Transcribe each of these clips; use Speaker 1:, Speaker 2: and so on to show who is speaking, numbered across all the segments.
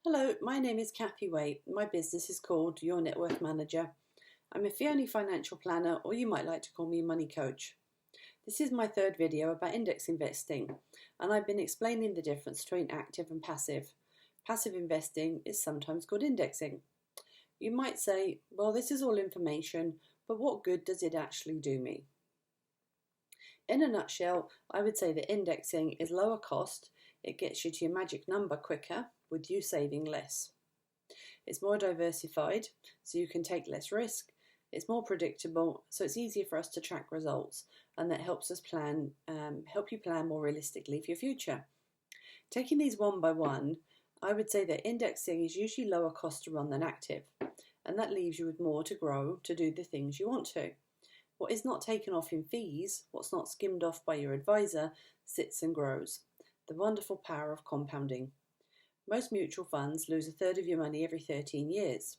Speaker 1: Hello, my name is Kathy Waite. My business is called Your Net Worth Manager. I'm a fee-only financial planner, or you might like to call me a money coach. This is my third video about index investing, and I've been explaining the difference between active and passive. Passive investing is sometimes called indexing. You might say, well, this is all information, but what good does it actually do me? In a nutshell, I would say that indexing is lower cost, it gets you to your magic number quicker, with you saving less. It's more diversified, so you can take less risk. It's more predictable, so it's easier for us to track results, and that helps us help you plan more realistically for your future. Taking these one by one, I would say that indexing is usually lower cost to run than active, and that leaves you with more to grow to do the things you want to. What is not taken off in fees, what's not skimmed off by your advisor, sits and grows. The wonderful power of compounding. Most mutual funds lose a third of your money every 13 years.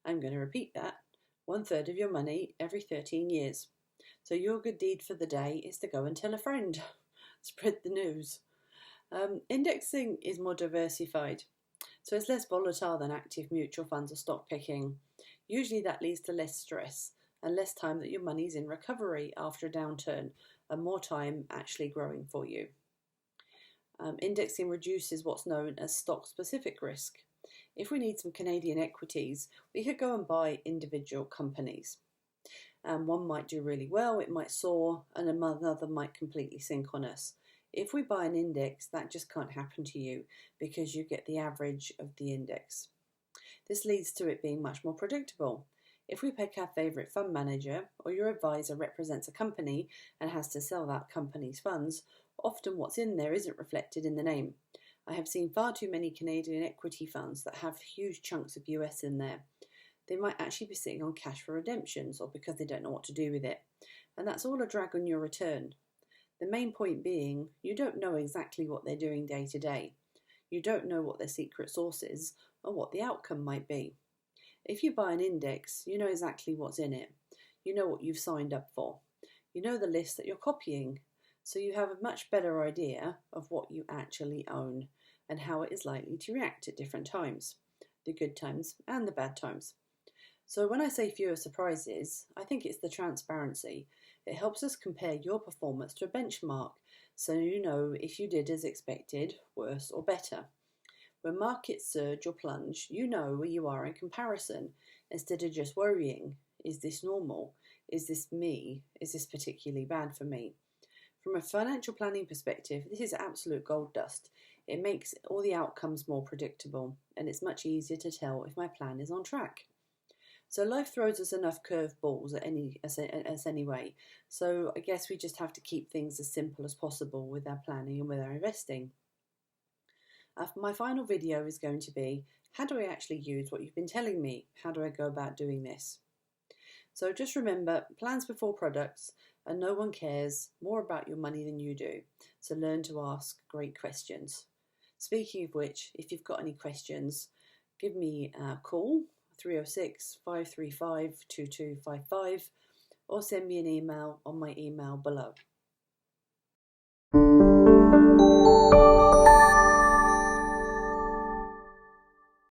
Speaker 1: I'm going to repeat that. 1/3 of your money every 13 years. So your good deed for the day is to go and tell a friend. Spread the news. Indexing is more diversified, so it's less volatile than active mutual funds or stock picking. Usually that leads to less stress and less time that your money's in recovery after a downturn, and more time actually growing for you. Indexing reduces what's known as stock-specific risk. If we need some Canadian equities, we could go and buy individual companies. One might do really well, it might soar, and another might completely sink on us. If we buy an index, that just can't happen to you because you get the average of the index. This leads to it being much more predictable. If we pick our favourite fund manager, or your advisor represents a company and has to sell that company's funds, often what's in there isn't reflected in the name. I have seen far too many Canadian equity funds that have huge chunks of US in there. They might actually be sitting on cash for redemptions or because they don't know what to do with it. And that's all a drag on your return. The main point being, you don't know exactly what they're doing day to day. You don't know what their secret sauce is or what the outcome might be. If you buy an index, you know exactly what's in it. You know what you've signed up for. You know the list that you're copying. So you have a much better idea of what you actually own and how it is likely to react at different times, the good times and the bad times. So when I say fewer surprises, I think it's the transparency. It helps us compare your performance to a benchmark, so you know if you did as expected, worse or better. When markets surge or plunge, you know where you are in comparison, instead of just worrying, is this normal? Is this me? Is this particularly bad for me? From a financial planning perspective, this is absolute gold dust. It makes all the outcomes more predictable, and it's much easier to tell if my plan is on track. So life throws us enough curved balls as anyway, so I guess we just have to keep things as simple as possible with our planning and with our investing. My final video is going to be, how do I actually use what you've been telling me? How do I go about doing this? So just remember, plans before products, and no one cares more about your money than you do. So learn to ask great questions. Speaking of which, if you've got any questions, give me a call, 306-535-2255, or send me an email on my email below.